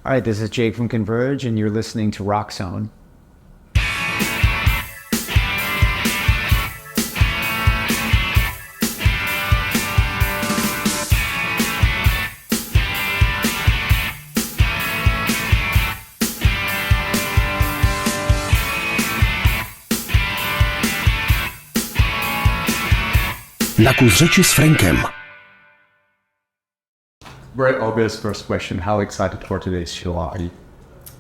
All right, this is Jake from Converge, and you're listening to Rock Zone. Na kus řeči s Frankem. Very obvious first question. How excited for today's show are you?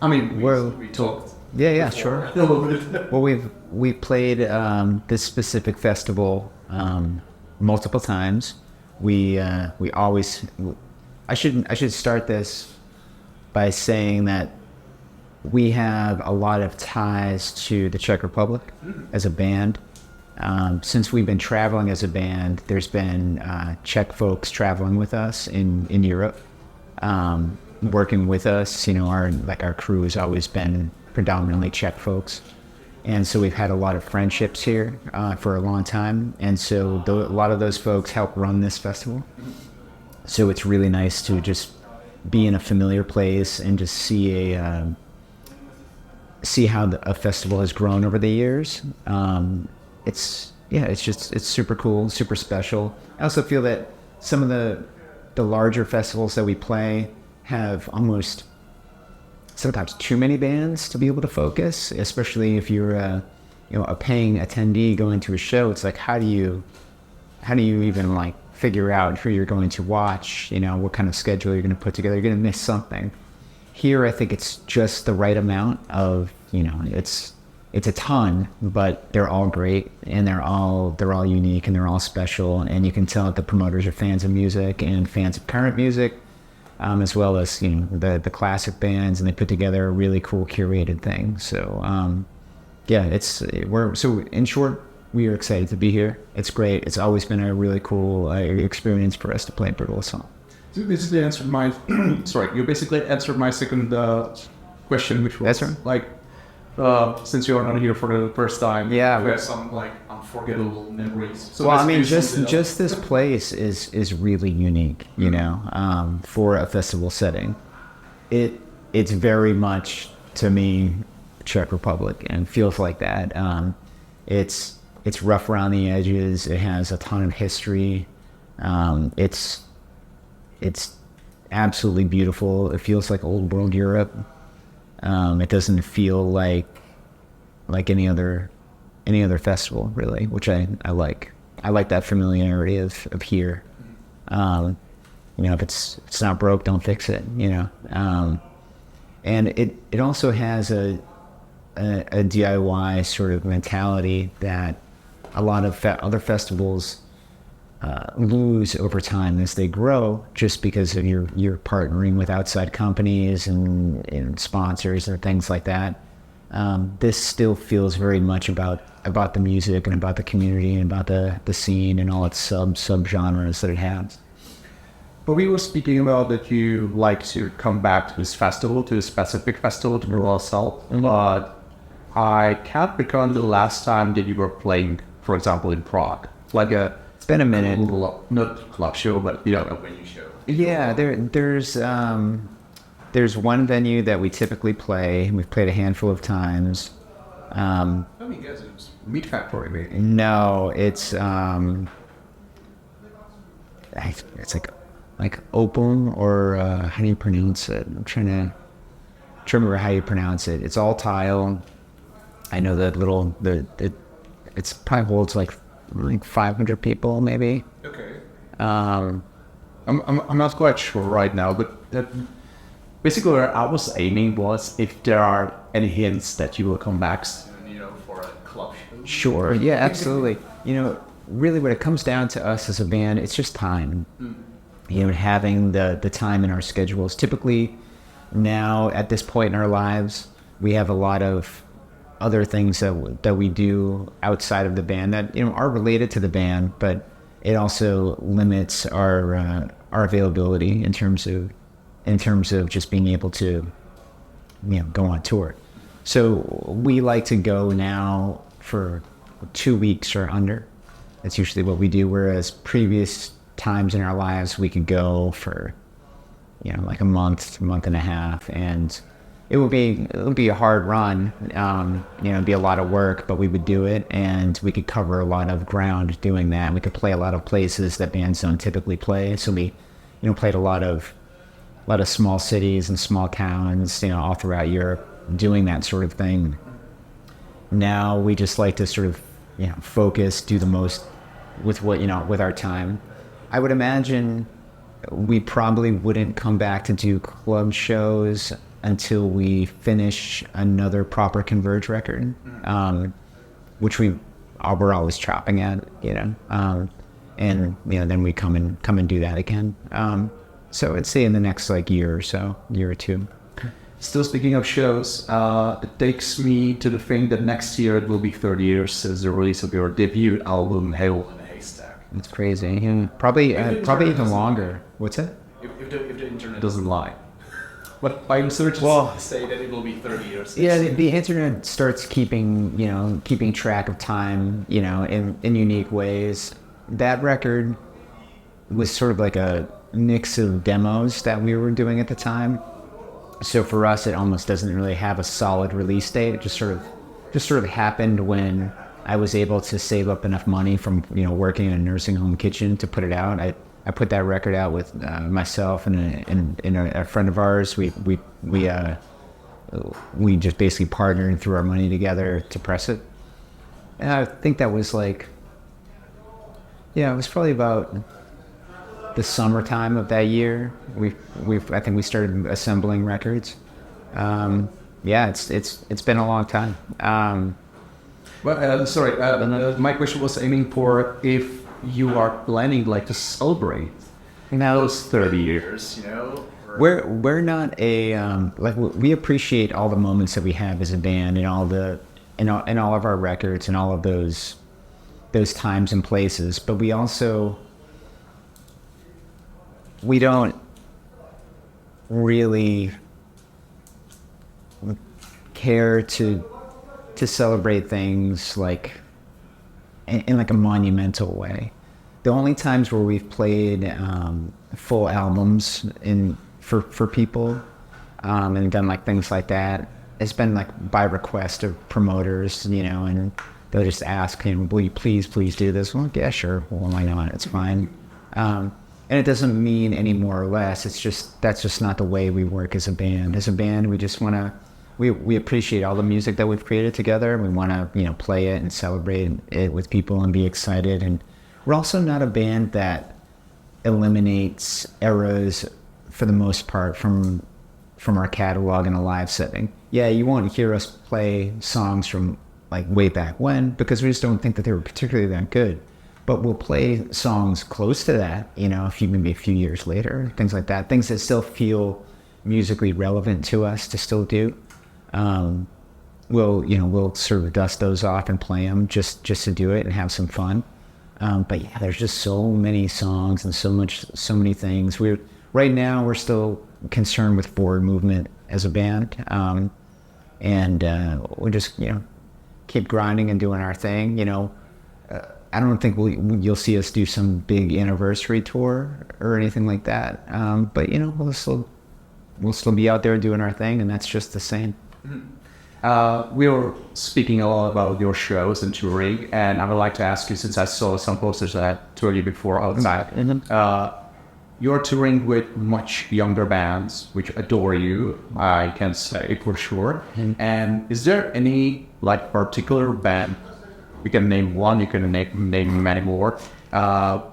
I mean, we talked. Yeah, sure. Well, we've played this specific festival multiple times. We always. I should start this by saying that we have a lot of ties to the Czech Republic as a band. Since we've been traveling as a band, there's been Czech folks traveling with us in Europe, working with us. You know, our crew has always been predominantly Czech folks, and so we've had a lot of friendships here for a long time. And so a lot of those folks help run this festival. So it's really nice to just be in a familiar place and just see how a festival has grown over the years. It's super cool, super special. I also feel that some of the larger festivals that we play have almost sometimes too many bands to be able to focus, especially if you're a paying attendee going to a show. It's like, how do you even like figure out who you're going to watch, what kind of schedule you're going to put together? You're going to miss something. Here, I think it's just the right amount of, it's a ton, but they're all great, and they're all unique, and they're all special. And you can tell that the promoters are fans of music and fans of current music, as well as the classic bands, and they put together a really cool curated thing. So so in short, we are excited to be here. It's great. It's always been a really cool experience for us to play Brutal Song. So you basically answered my my second question, which was since you're not here for the first time, you have some unforgettable memories. So well, I mean, just this place is really unique, for a festival setting. It's very much, to me, Czech Republic, and feels like that. It's rough around the edges. It has a ton of history. It's absolutely beautiful. It feels like old world Europe. It doesn't feel like any other festival, really, which I like. I like that familiarity of here. If it's not broke, don't fix it. And it also has a DIY sort of mentality that a lot of other festivals lose over time as they grow, just because of you're partnering with outside companies and sponsors or things like that. This still feels very much about the music and about the community and about the scene and all its sub-genres that it has. But we were speaking about that you like to come back to this festival, to a specific festival, to yourself. But I can't recall the last time that you were playing, for example, in Prague. It's been a minute. Not club show, but a venue show. Yeah, there's one venue that we typically play. We've played a handful of times. I guess it was Meat Factory, maybe. No, it's like Opum, or how do you pronounce it? I'm trying to remember how you pronounce it. It's all tile. I know that it's probably holds like 500 people, maybe. Okay. I'm not quite sure right now, but basically where I was aiming was if there are any hints that you will come back, for a club show. Sure. Yeah, absolutely. Really, what it comes down to us as a band, it's just time. Having the time in our schedules. Typically, now at this point in our lives, we have a lot of other things that we do outside of the band that are related to the band, but it also limits our availability in terms of just being able to go on tour. So we like to go now for 2 weeks or under. That's usually what we do, whereas previous times in our lives we could go for like a month and a half, and it would be a hard run. It'd be a lot of work, but we would do it, and we could cover a lot of ground doing that. We could play a lot of places that bands don't typically play. So we, played a lot of small cities and small towns, all throughout Europe, doing that sort of thing. Now we just like to sort of, focus, do the most with with our time. I would imagine we probably wouldn't come back to do club shows until we finish another proper Converge record, which we're always chopping at, and then we come and do that again. So I'd say in the next year or two. Still speaking of shows, it takes me to the thing that next year it will be 30 years since the release of your debut album, Hail in a Haystack. It's crazy. Yeah. Probably even longer. What's that? If the internet doesn't lie. But I'm searching say that it will be 30 years. Yeah, the internet starts keeping track of time, in unique ways. That record was sort of like a mix of demos that we were doing at the time. So for us, it almost doesn't really have a solid release date. It just sort of happened when I was able to save up enough money from working in a nursing home kitchen to put it out. I put that record out with myself and a friend of ours. We just basically partnered and threw our money together to press it. And I think that was it was probably about the summertime of that year. I think we started assembling records. It's been a long time. My question was aiming for if you are planning to celebrate those 30 years, We're not we appreciate all the moments that we have as a band and all of our records and all of those times and places, but we don't really care to celebrate things in a monumental way. The only times where we've played full albums for people and done things like that, it's been by request of promoters, and they'll just ask, will you please do this? Well, yeah, sure. Well, why not? It's fine. And it doesn't mean any more or less. That's just not the way we work as a band. As a band, we just want to, we appreciate all the music that we've created together. We want to, play it and celebrate it with people and be excited. And we're also not a band that eliminates eras for the most part from our catalog in a live setting. Yeah, you won't hear us play songs from way back when because we just don't think that they were particularly that good. But we'll play songs close to that, maybe a few years later, things like that, things that still feel musically relevant to us to still do. We'll sort of dust those off and play them just to do it and have some fun. But yeah, there's just so many songs and so many things. Right now we're still concerned with forward movement as a band, and we just keep grinding and doing our thing. I don't think you'll see us do some big anniversary tour or anything like that. But we'll still be out there doing our thing, and that's just the same. We were speaking a lot about your shows and touring, and I would like to ask you, since I saw some posters that I told you before outside, you're touring with much younger bands, which adore you, I can say for sure. And is there any particular band? You can name one, you can name many more,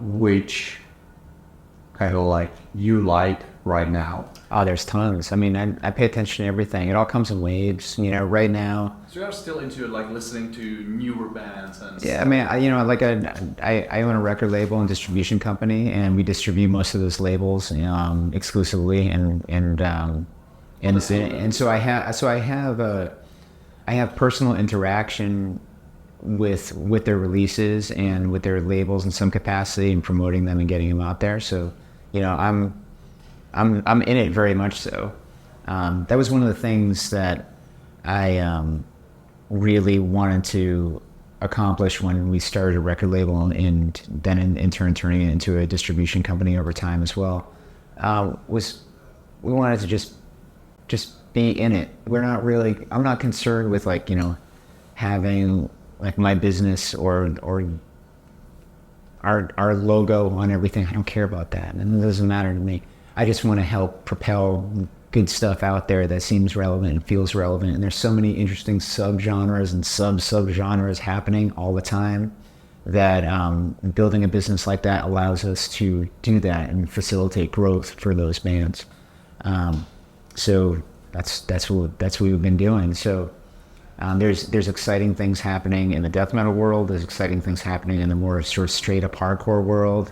which kind of you like right now. Oh, there's tons. I mean, I pay attention to everything. It all comes in waves, right now. So you're still into listening to newer bands and yeah, I mean, I own a record label and distribution company, and we distribute most of those labels exclusively, and so I have personal interaction with their releases and with their labels in some capacity and promoting them and getting them out there. So, I'm in it very much so. That was one of the things that I really wanted to accomplish when we started a record label, and then in turn turning it into a distribution company over time as well. Was we wanted to just be in it. I'm not concerned with like, having like my business or our logo on everything. I don't care about that, and it doesn't matter to me. I just want to help propel good stuff out there that seems relevant and feels relevant. And there's so many interesting subgenres and subgenres happening all the time that building a business like that allows us to do that and facilitate growth for those bands. So that's what we've been doing. So there's exciting things happening in the death metal world. There's exciting things happening in the more sort of straight up hardcore world.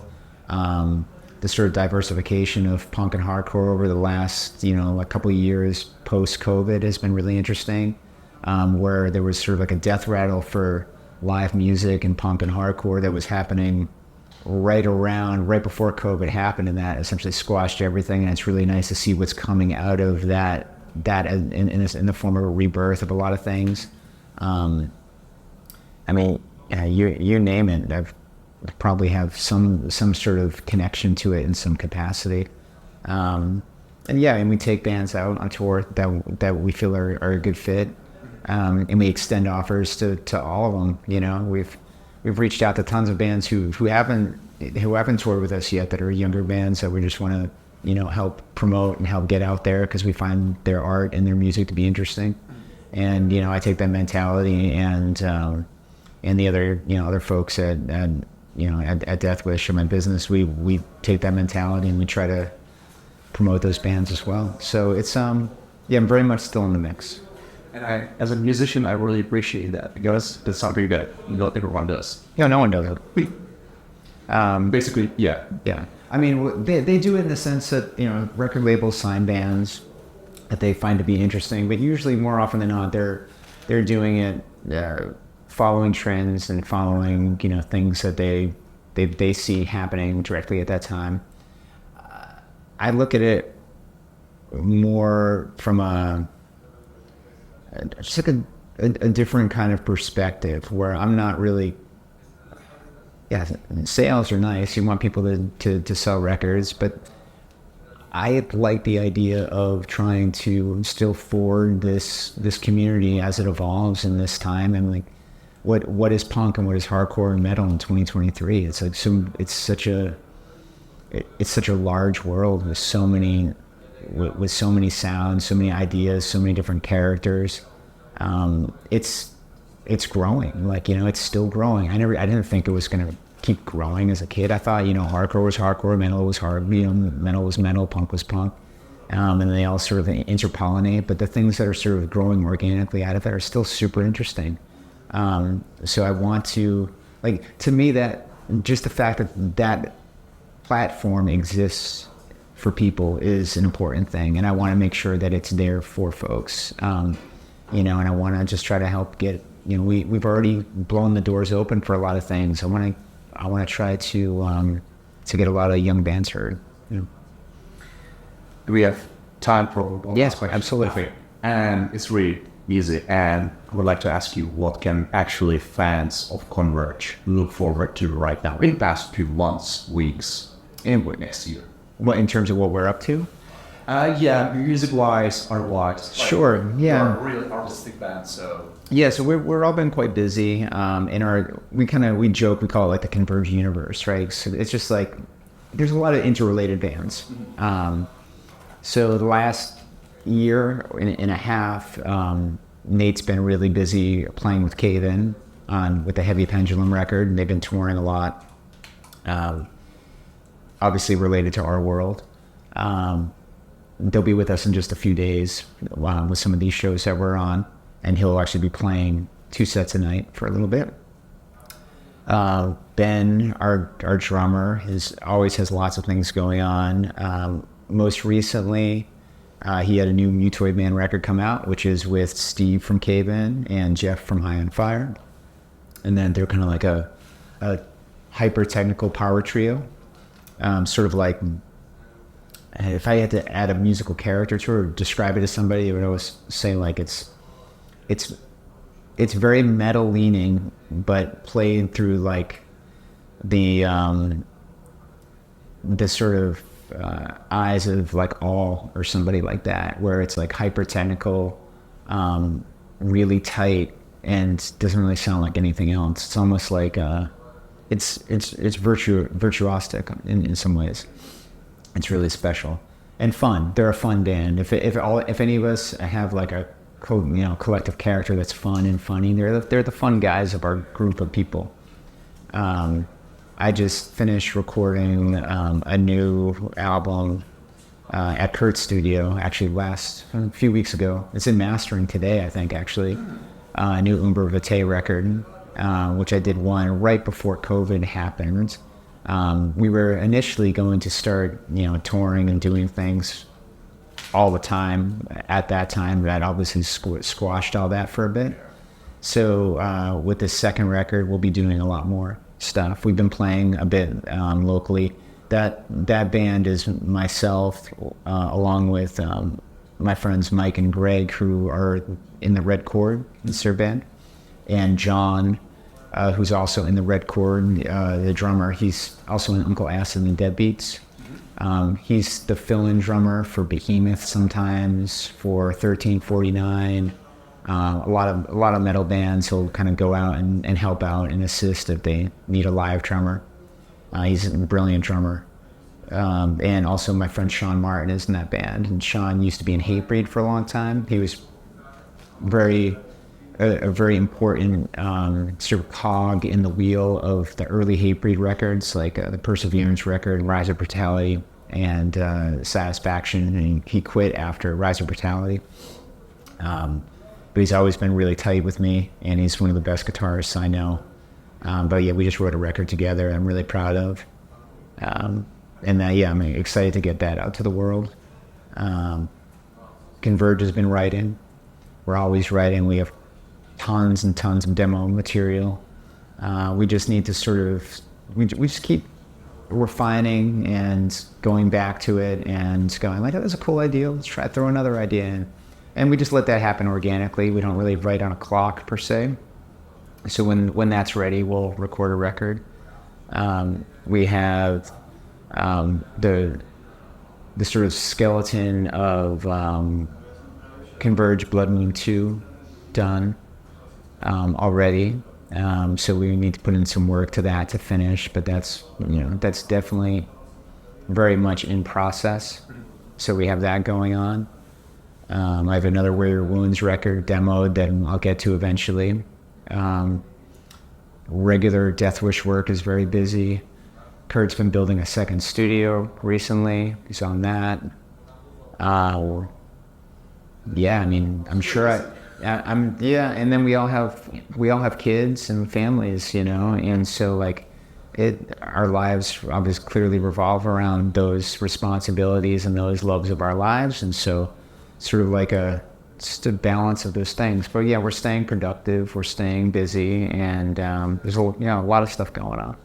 The sort of diversification of punk and hardcore over the last, a couple of years post-COVID has been really interesting, where there was sort of like a death rattle for live music and punk and hardcore that was happening right before COVID happened, and that essentially squashed everything. And it's really nice to see what's coming out of that in the form of a rebirth of a lot of things. You name it. I've probably have some sort of connection to it in some capacity. And we take bands out on tour that we feel are a good fit. And we extend offers to all of them. We've reached out to tons of bands who haven't toured with us yet, that are younger bands that we just want to, help promote and help get out there, because we find their art and their music to be interesting. And, I take that mentality, and the other folks at Death Wish or my business, we take that mentality and we try to promote those bands as well. So it's, I'm very much still in the mix. And as a musician, I really appreciate that, because that's something that not everyone does. No one does it. Basically, yeah. Yeah. They do it in the sense that, record labels sign bands that they find to be interesting, but usually more often than not, they're doing it following trends and following, things that they see happening directly at that time. I look at it more from just like a different kind of perspective, where I'm not really, sales are nice. You want people to sell records, but I like the idea of trying to still forward this community as it evolves in this time. And like, what is punk and what is hardcore and metal in 2023? It's like it's such a large world with so many sounds, so many ideas, so many different characters. It's growing. Like, it's still growing. I didn't think it was going to keep growing as a kid. I thought, hardcore was hardcore, metal was hard, metal was metal, punk was punk. And they all sort of interpollinate, but the things that are sort of growing organically out of it are still super interesting. So I want to, to me, that just the fact that platform exists for people is an important thing. And I want to make sure that it's there for folks. And I want to just try to help get, we've already blown the doors open for a lot of things. I want to try to get a lot of young bands heard. Do we have time for? Yes, absolutely. And it's really easy. And I would like to ask you, what can actually fans of Converge look forward to right now in the past few months, weeks, and next year? What, in terms of what we're up to? Music-wise, art-wise. Sure, yeah. We're a really artistic band, so... Yeah, so we're all been quite busy. We joke, we call it like the Converge universe, right? So it's just like, there's a lot of interrelated bands. So the last year and a half, Nate's been really busy playing with Cave-In with the Heavy Pendulum record. They've been touring a lot, obviously related to our world. They'll be with us in just a few days with some of these shows that we're on, and he'll actually be playing 2 sets a night for a little bit. Ben, our drummer, always has lots of things going on. Most recently, he had a new Mutoid Man record come out, which is with Steve from Cave-In and Jeff from High on Fire. And then they're kind of like a hyper-technical power trio. Sort of like, if I had to add a musical character to it or describe it to somebody, I would always say like it's very metal leaning, but played through like the sort of eyes of like All or somebody like that, where it's like hyper technical, really tight, and doesn't really sound like anything else. It's almost like it's virtuosic in some ways. It's really special and fun. They're a fun band. If any of us have like a collective character that's fun and funny, they're the fun guys of our group of people. I just finished recording a new album at Kurt's studio, actually a few weeks ago. It's in mastering today, I think, actually. A new Umber Vitae record, which I did one right before COVID happened. We were initially going to start, touring and doing things all the time at that time. That obviously squashed all that for a bit. So with this second record, we'll be doing a lot more stuff. We've been playing a bit locally. That band is myself, along with my friends Mike and Greg, who are in the Red Chord, it's their band, and John, who's also in the Red Chord, the drummer. He's also in Uncle Acid and the Deadbeats. He's the fill-in drummer for Behemoth sometimes, for 1349. A lot of metal bands. He'll kind of go out and help out and assist if they need a live drummer. He's a brilliant drummer. And also my friend Sean Martin is in that band. And Sean used to be in Hatebreed for a long time. He was a very important sort of cog in the wheel of the early Hatebreed records, like the Perseverance record, Rise of Brutality, and Satisfaction. And he quit after Rise of Brutality. But he's always been really tight with me, and he's one of the best guitarists I know. But yeah, we just wrote a record together I'm really proud of. I'm excited to get that out to the world. Converge has been writing. We're always writing. We have tons and tons of demo material. We just need to we just keep refining and going back to it and going like, oh, that's a cool idea. Let's throw another idea in. And we just let that happen organically. We don't really write on a clock per se. So when that's ready, we'll record a record. We have the sort of skeleton of Converge Blood Moon 2 done already. So we need to put in some work to that to finish, but that's definitely very much in process. So we have that going on. I have another Wear Your Wounds record demoed that I'll get to eventually. Regular Death Wish work is very busy. Kurt's been building a second studio recently. He's on that. I'm sure and then we all have kids and families, and so our lives obviously clearly revolve around those responsibilities and those loves of our lives, and so sort of just a balance of those things. But yeah, we're staying productive, we're staying busy, and there's a lot of stuff going on.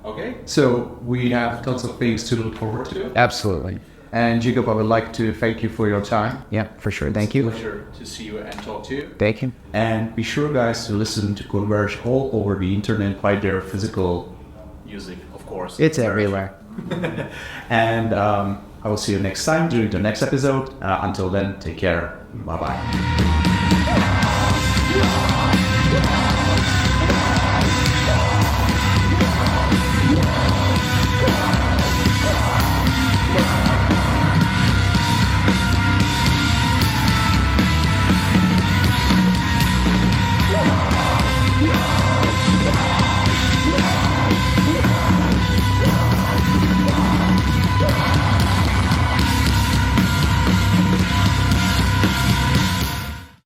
Okay, so we have tons of things to look forward to. Absolutely. And Jacob, I would like to thank you for your time. Yeah, for sure. Thank you. It's a pleasure to see you and talk to you. Thank you. And be sure, guys, to listen to Converge all over the internet, buy their physical music, of course. It's everywhere. And I will see you next time during the next episode. Until then, take care. Bye-bye. Yeah.